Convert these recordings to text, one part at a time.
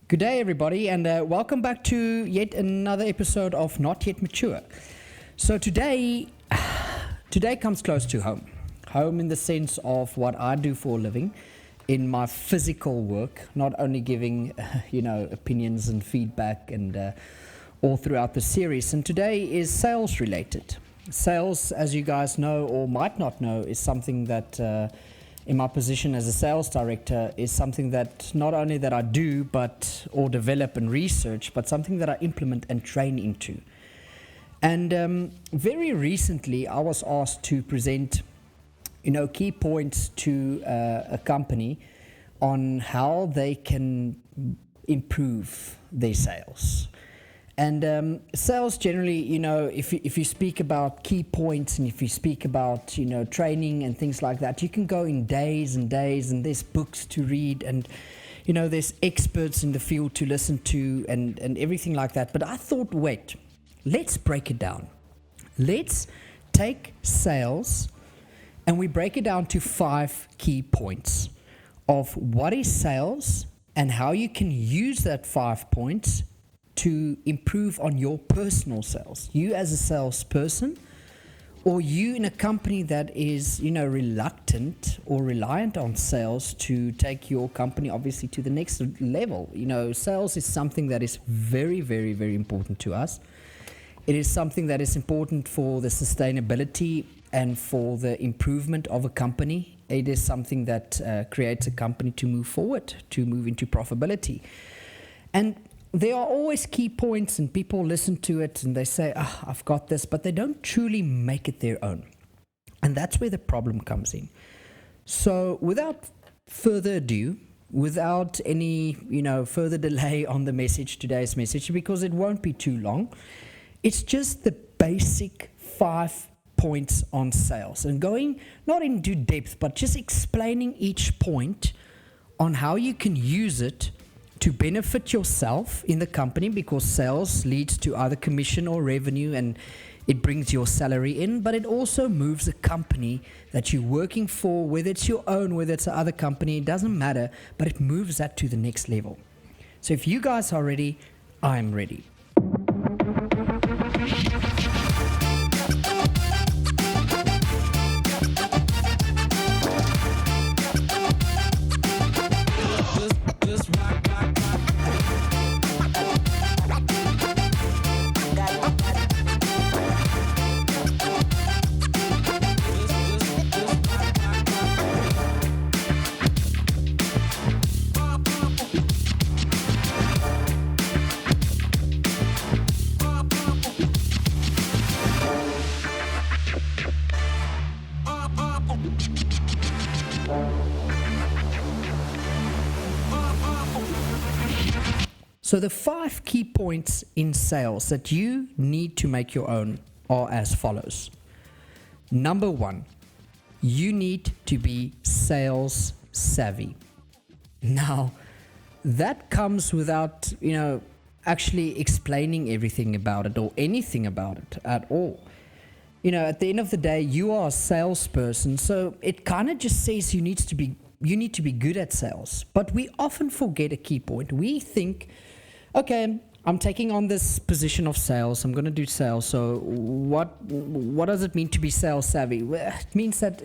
Good day, everybody, and welcome back to yet another episode of Not Yet Mature. So today comes close to home. Home in the sense of what I do for a living in my physical work, not only giving, opinions and feedback and all throughout the series. And today is sales related. Sales, as you guys know or might not know, is something that in my position as a sales director is something that not only that I do or develop and research, but something that I implement and train into. And very recently I was asked to present key points to a company on how they can improve their sales. And sales generally, if you speak about key points and if you speak about, training and things like that, you can go in days and days, and there's books to read and, there's experts in the field to listen to and everything like that. But I thought, wait, let's break it down. Let's take sales and we break it down to 5 key points of what is sales and how you can use that 5 points to improve on your personal sales. You as a salesperson, or you in a company that is, reluctant or reliant on sales to take your company obviously to the next level. Sales is something that is very, very, very important to us. It is something that is important for the sustainability and for the improvement of a company. It is something that creates a company to move forward, to move into profitability. And there are always key points, and people listen to it and they say, I've got this, but they don't truly make it their own. And that's where the problem comes in. So without further ado, without any, further delay on today's message, because it won't be too long, it's just the basic 5 points on sales, and going not into depth, but just explaining each point on how you can use it to benefit yourself in the company, because sales leads to either commission or revenue and it brings your salary in, but it also moves a company that you're working for, whether it's your own, whether it's another company, it doesn't matter, but it moves that to the next level. So if you guys are ready, I'm ready. So the 5 key points in sales that you need to make your own are as follows. Number 1, you need to be sales savvy. Now, that comes without, actually explaining everything about it or anything about it at all. At the end of the day, you are a salesperson, so it kind of just says you need to be good at sales. But we often forget a key point. We think, okay, I'm taking on this position of sales. I'm going to do sales. So what does it mean to be sales savvy? Well, it means that,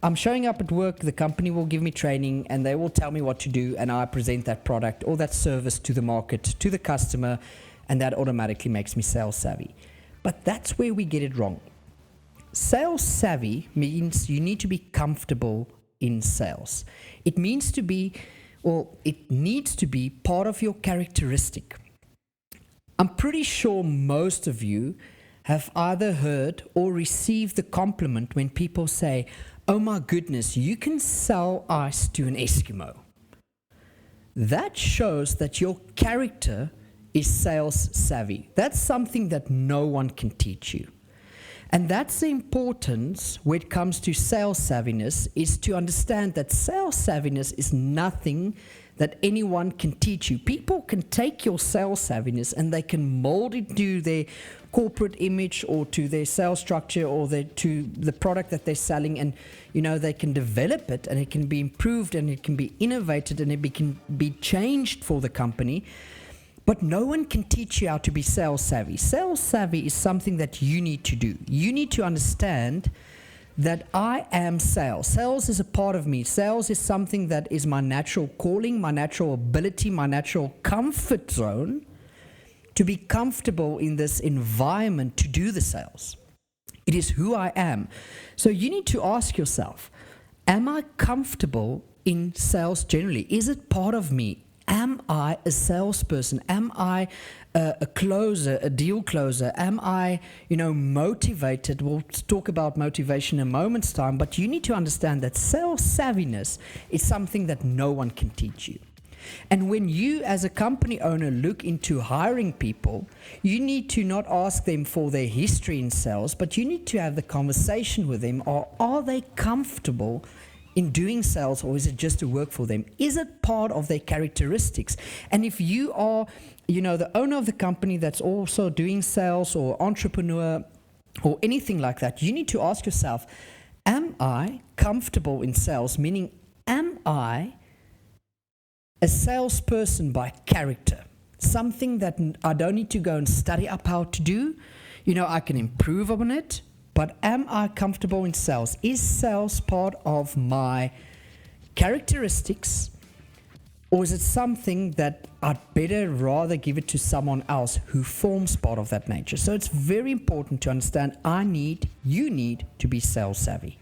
I'm showing up at work, the company will give me training and they will tell me what to do, and I present that product or that service to the market, to the customer, and that automatically makes me sales savvy. But that's where we get it wrong. Sales savvy means you need to be comfortable in sales. It needs to be part of your characteristic. I'm pretty sure most of you have either heard or received the compliment when people say, oh my goodness, you can sell ice to an Eskimo. That shows that your character is sales savvy. That's something that no one can teach you. And that's the importance when it comes to sales savviness, is to understand that sales savviness is nothing that anyone can teach you. People can take your sales savviness and they can mold it to their corporate image or to their sales structure or to the product that they're selling, and they can develop it and it can be improved and it can be innovated and it can be changed for the company. But no one can teach you how to be sales savvy. Sales savvy is something that you need to do. You need to understand that I am sales. Sales is a part of me. Sales is something that is my natural calling, my natural ability, my natural comfort zone to be comfortable in this environment to do the sales. It is who I am. So you need to ask yourself, am I comfortable in sales generally? Is it part of me? Am I a salesperson? Am I a closer, a deal closer? Am I, motivated? We'll talk about motivation in a moment's time, but you need to understand that sales savviness is something that no one can teach you. And when you as a company owner look into hiring people, you need to not ask them for their history in sales, but you need to have the conversation with them. Or are they comfortable in doing sales, or is it just to work for them? Is it part of their characteristics? And if you are, the owner of the company that's also doing sales or entrepreneur or anything like that, you need to ask yourself, am I comfortable in sales? Meaning, am I a salesperson by character? Something that I don't need to go and study up how to do. I can improve on it. But am I comfortable in sales? Is sales part of my characteristics, or is it something that I'd better rather give it to someone else who forms part of that nature? So it's very important to understand you need to be sales savvy.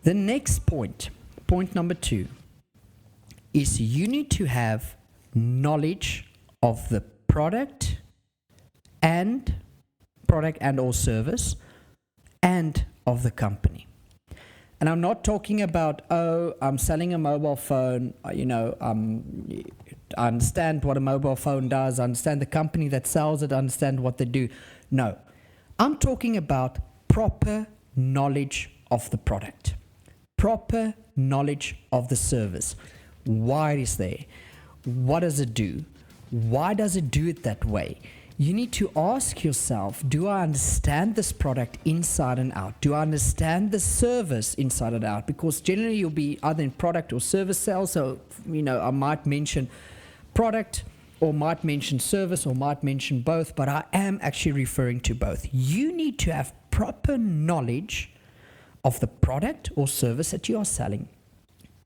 The next point number 2, is you need to have knowledge of the product and or service and of the company. And I'm not talking about, I'm selling a mobile phone, I understand what a mobile phone does, I understand the company that sells it, I understand what they do. No, I'm talking about proper knowledge of the product, proper knowledge of the service. Why it is there? What does it do? Why does it do it that way? You need to ask yourself, do I understand this product inside and out? Do I understand the service inside and out? Because generally you'll be either in product or service sales. So, I might mention product or might mention service or might mention both, but I am actually referring to both. You need to have proper knowledge of the product or service that you are selling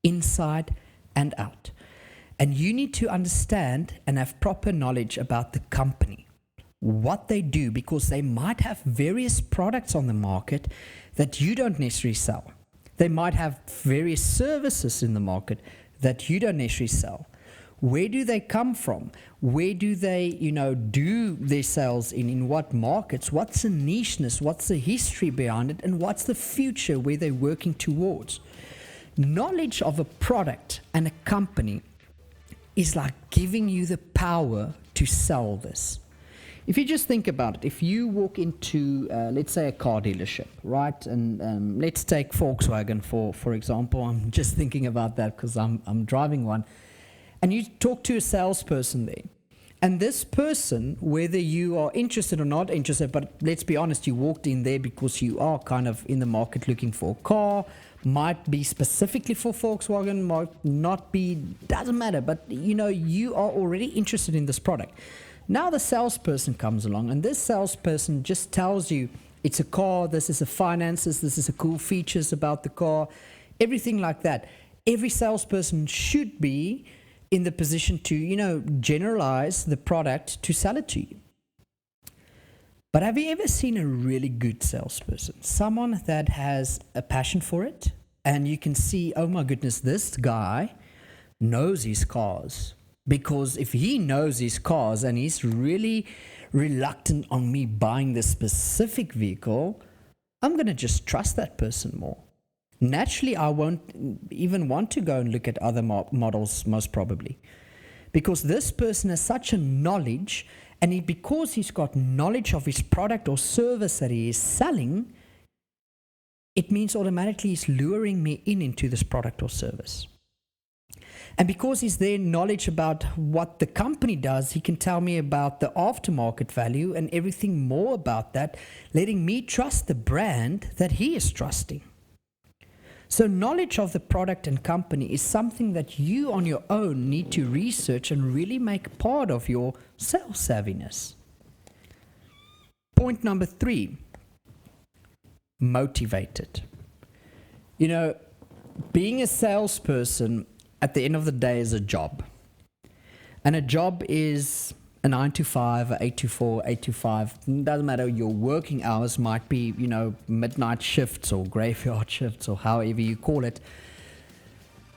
inside and out. And you need to understand and have proper knowledge about the company, what they do, because they might have various products on the market that you don't necessarily sell. They might have various services in the market that you don't necessarily sell. Where do they come from? Where do they, do their sales in what markets? What's the nicheness? What's the history behind it? And what's the future where they're working towards? Knowledge of a product and a company is like giving you the power to sell this. If you just think about it, if you walk into, let's say, a car dealership, right? And let's take Volkswagen for example. I'm just thinking about that because I'm driving one. And you talk to a salesperson there. And this person, whether you are interested or not interested, but let's be honest, you walked in there because you are kind of in the market looking for a car, might be specifically for Volkswagen, might not be, doesn't matter, but you are already interested in this product. Now the salesperson comes along, and this salesperson just tells you it's a car, this is the finances, this is the cool features about the car, everything like that. Every salesperson should be in the position to, generalize the product to sell it to you. But have you ever seen a really good salesperson? Someone that has a passion for it, and you can see, oh my goodness, this guy knows his cars. Because if he knows his cars and he's really reluctant on me buying this specific vehicle, I'm going to just trust that person more. Naturally, I won't even want to go and look at other models, most probably. Because this person has such a knowledge And because he's got knowledge of his product or service that he is selling, it means automatically he's luring me into this product or service. And because he's there knowledge about what the company does, he can tell me about the aftermarket value and everything more about that, letting me trust the brand that he is trusting. So knowledge of the product and company is something that you on your own need to research and really make part of your sales savviness. Point number 3, motivated. You know, being a salesperson at the end of the day is a job. And a job is a 9 to 5, a 8 to 4, 8 to 5. It doesn't matter, your working hours might be, midnight shifts or graveyard shifts or however you call it.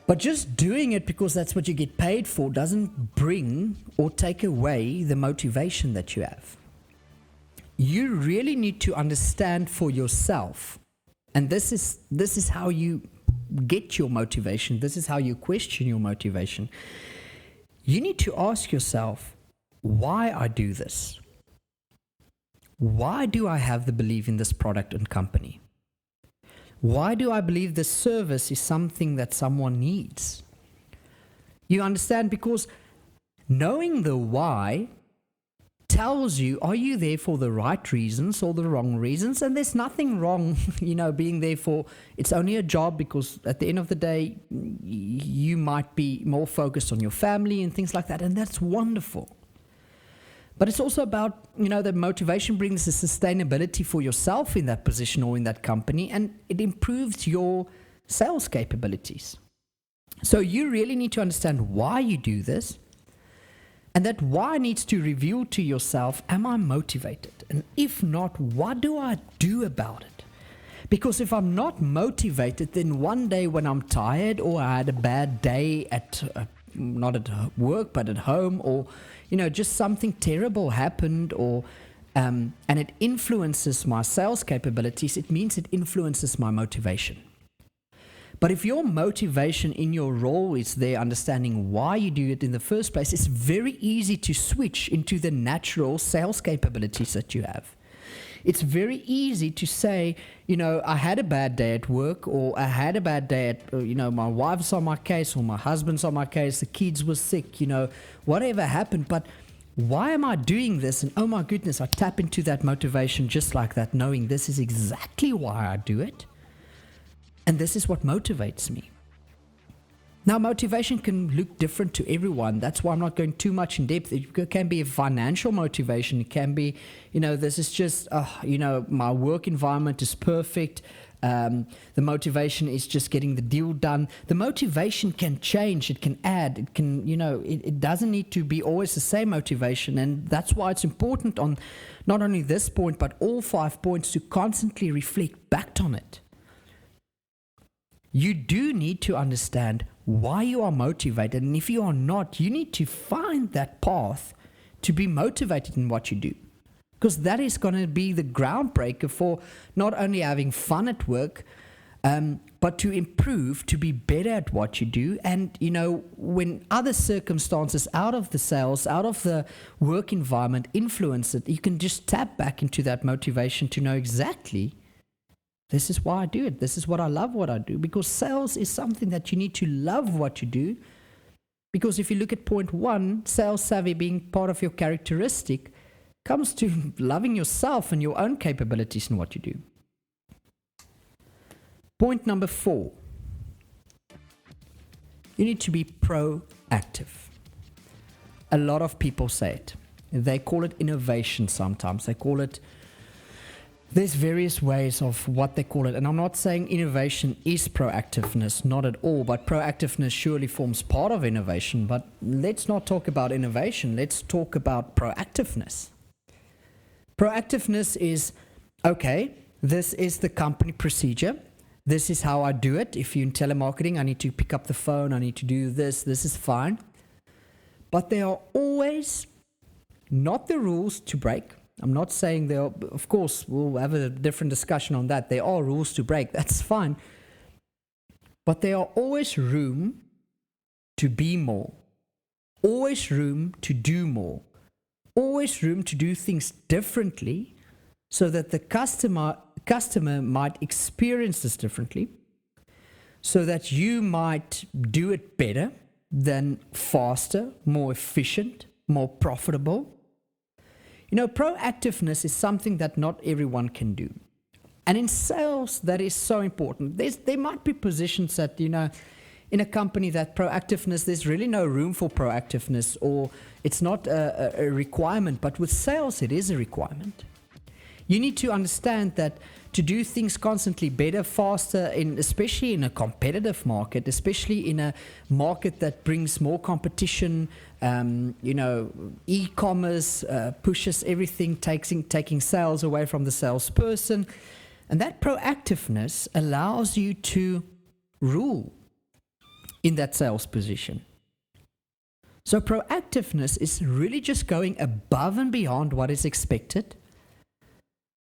But just doing it because that's what you get paid for doesn't bring or take away the motivation that you have. You really need to understand for yourself. And this is how you get your motivation. This is how you question your motivation. You need to ask yourself, why I do this? Why do I have the belief in this product and company? Why do I believe this service is something that someone needs? You understand? Because knowing the why tells you, are you there for the right reasons or the wrong reasons? And there's nothing wrong, being there for, it's only a job, because at the end of the day, you might be more focused on your family and things like that. And that's wonderful. But it's also about, the motivation brings the sustainability for yourself in that position or in that company, and it improves your sales capabilities. So you really need to understand why you do this, and that why needs to reveal to yourself, am I motivated? And if not, what do I do about it? Because if I'm not motivated, then one day when I'm tired or I had a bad day not at work, but at home, or, just something terrible happened, or and it influences my sales capabilities, it means it influences my motivation. But if your motivation in your role is there, understanding why you do it in the first place, it's very easy to switch into the natural sales capabilities that you have. It's very easy to say, I had a bad day at work, or I had a bad day at, my wife's on my case, or my husband's on my case, the kids were sick, whatever happened. But why am I doing this? And oh my goodness, I tap into that motivation just like that, knowing this is exactly why I do it. And this is what motivates me. Now, motivation can look different to everyone. That's why I'm not going too much in depth. It can be a financial motivation. It can be, this is just, my work environment is perfect. The motivation is just getting the deal done. The motivation can change. It can add. It can, it doesn't need to be always the same motivation. And that's why it's important on not only this point, but all 5 points to constantly reflect back on it. You do need to understand why you are motivated, and if you are not, you need to find that path to be motivated in what you do, because that is going to be the groundbreaker for not only having fun at work, but to improve, to be better at what you do. And when other circumstances out of the sales, out of the work environment influence it, you can just tap back into that motivation to know exactly, this is why I do it. This is what I love what I do. Because sales is something that you need to love what you do. Because if you look at point 1, sales savvy being part of your characteristic, comes to loving yourself and your own capabilities in what you do. Point number 4. You need to be proactive. A lot of people say it. They call it innovation sometimes. They call it, there's various ways of what they call it. And I'm not saying innovation is proactiveness, not at all. But proactiveness surely forms part of innovation. But let's not talk about innovation. Let's talk about proactiveness. Proactiveness is, okay, this is the company procedure. This is how I do it. If you're in telemarketing, I need to pick up the phone. I need to do this. This is fine. But there are always not the rules to break. I'm not saying there are, of course, we'll have a different discussion on that. There are rules to break. That's fine. But there are always room to be more. Always room to do more. always room to do things differently so that the customer might experience this differently, so that you might do it better, than faster, more efficient, more profitable. Proactiveness is something that not everyone can do. And in sales, that is so important. There might be positions that, in a company that proactiveness, there's really no room for proactiveness, or it's not a requirement. But with sales, it is a requirement. You need to understand that to do things constantly better, faster, especially in a competitive market, especially in a market that brings more competition, e-commerce pushes everything, taking sales away from the salesperson. And that proactiveness allows you to rule in that sales position. So proactiveness is really just going above and beyond what is expected,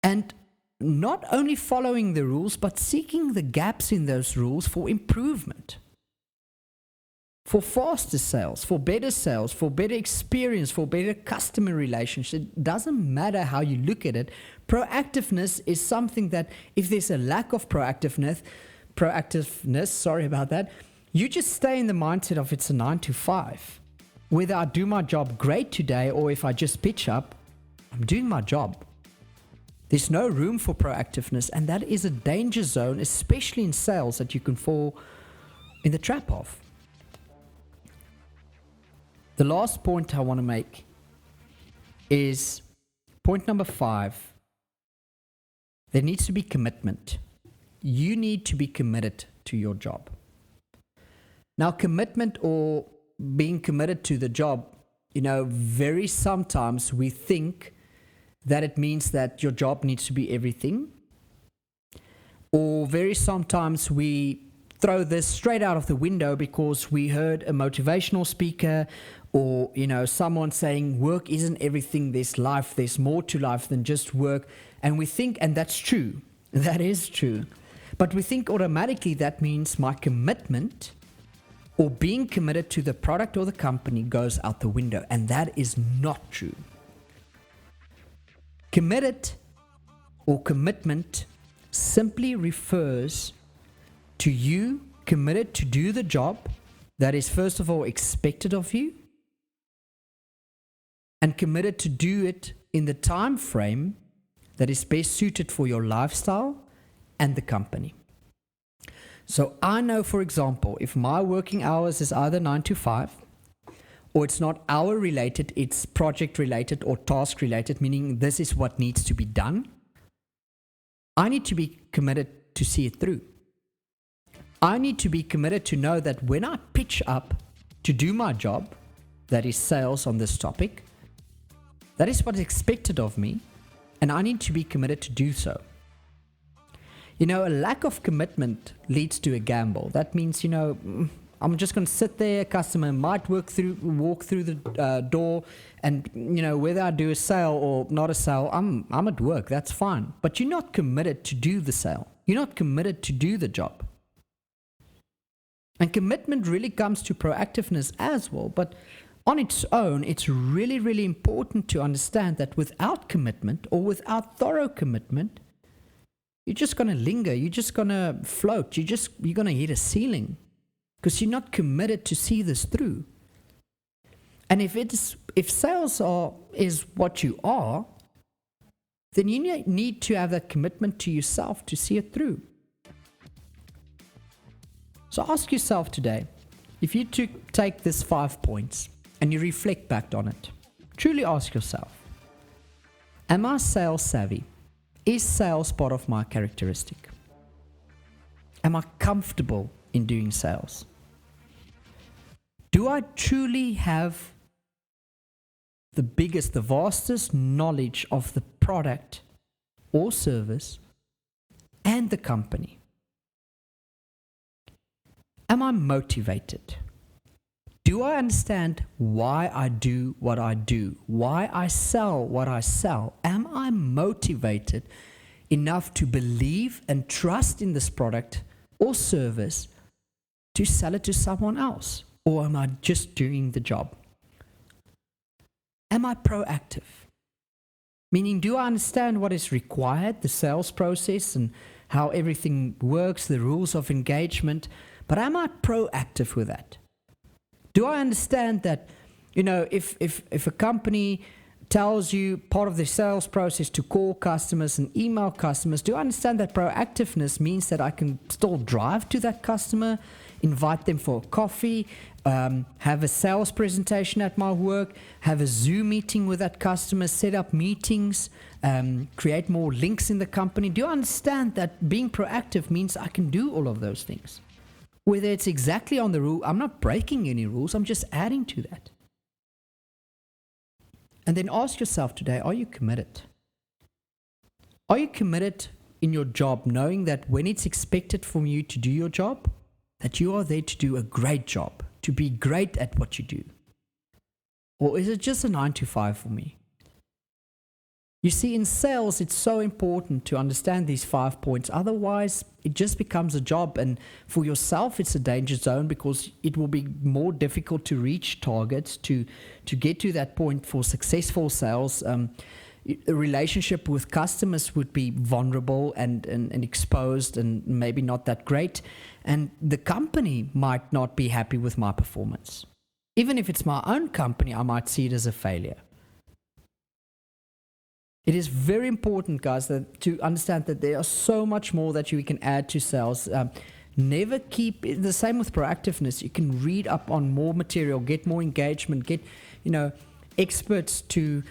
and not only following the rules, but seeking the gaps in those rules for improvement, for faster sales, for better experience, for better customer relationship. It doesn't matter how you look at it. Proactiveness is something that if there's a lack of proactiveness, you just stay in the mindset of it's a 9 to 5. Whether I do my job great today or if I just pitch up, I'm doing my job. There's no room for proactiveness, and that is a danger zone, especially in sales, that you can fall in the trap of. The last point I want to make is point number 5. There needs to be commitment. You need to be committed to your job. Now, commitment or being committed to the job, very sometimes we think that it means that your job needs to be everything. Or very sometimes we throw this straight out of the window because we heard a motivational speaker or, someone saying work isn't everything, there's life, there's more to life than just work. And we think, and that's true, that is true. But we think automatically that means my commitment or being committed to the product or the company goes out the window. And that is not true. Committed or commitment simply refers to you committed to do the job that is first of all expected of you, and committed to do it in the time frame that is best suited for your lifestyle and the company. So I know, for example, if my working hours is either 9 to 5, or it's not hour related, it's project related or task related, meaning this is what needs to be done, I need to be committed to see it through. I need to be committed to know that when I pitch up to do my job, that is sales on this topic, that is what is expected of me, and I need to be committed to do so. A lack of commitment leads to a gamble. That means, I'm just going to sit there, a customer might walk through the door, and, whether I do a sale or not a sale, I'm at work, that's fine. But you're not committed to do the sale. You're not committed to do the job. And commitment really comes to proactiveness as well. But on its own, it's really, really important to understand that without commitment or without thorough commitment, you're just going to linger. You're just going to float. You're going to hit a ceiling because you're not committed to see this through. And if sales is what you are, then you need to have that commitment to yourself to see it through. So ask yourself today, if you take this 5 points and you reflect back on it, truly ask yourself, am I sales savvy? Is sales part of my characteristic? Am I comfortable in doing sales? Do I truly have the vastest knowledge of the product or service and the company? Am I motivated? Do I understand why I do what I do? Why I sell what I sell? Am I motivated enough to believe and trust in this product or service to sell it to someone else? Or am I just doing the job? Am I proactive? Meaning, do I understand what is required, the sales process and how everything works, the rules of engagement, but am I proactive with that? Do I understand that, if a company tells you part of the sales process to call customers and email customers, do I understand that proactiveness means that I can still drive to that customer, invite them for a coffee, have a sales presentation at my work, have a Zoom meeting with that customer, set up meetings, create more links in the company? Do you understand that being proactive means I can do all of those things? Whether it's exactly on the rule, I'm not breaking any rules, I'm just adding to that. And then ask yourself today, are you committed? Are you committed in your job, knowing that when it's expected from you to do your job, that you are there to do a great job, to be great at what you do? Or is it just a 9 to 5 for me? You see, in sales, it's so important to understand these 5 points. Otherwise, it just becomes a job. And for yourself, it's a danger zone because it will be more difficult to reach targets, to get to that point for successful sales. A relationship with customers would be vulnerable and exposed and maybe not that great. And the company might not be happy with my performance. Even if it's my own company, I might see it as a failure. It is very important, guys, to understand that there are so much more that you can add to sales. Never keep the same with proactiveness. You can read up on more material, get more engagement, get experts to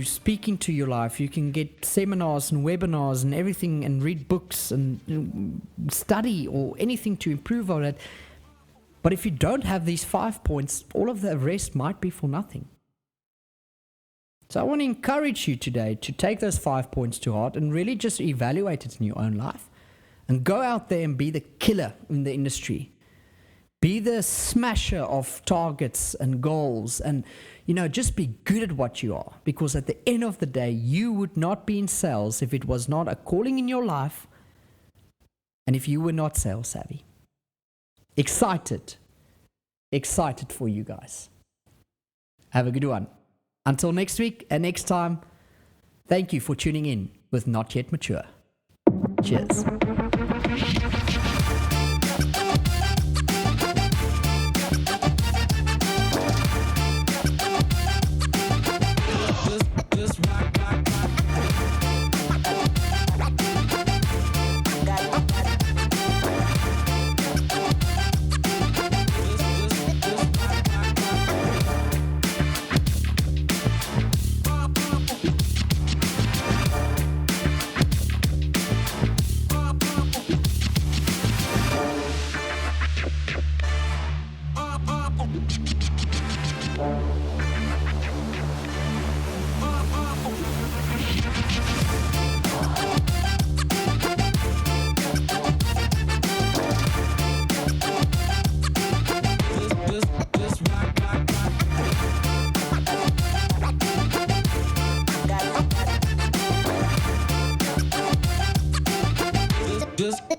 speak into your life. You can get seminars and webinars and everything, and read books and study or anything to improve on it. But if you don't have these 5 points, all of the rest might be for nothing. So I want to encourage you today to take those 5 points to heart and really just evaluate it in your own life and go out there and be the killer in the industry. Be the smasher of targets and goals and, just be good at what you are, because at the end of the day, you would not be in sales if it was not a calling in your life and if you were not sales savvy. Excited for you guys. Have a good one. Until next week and next time, thank you for tuning in with Not Yet Mature. Cheers.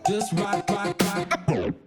Just rock.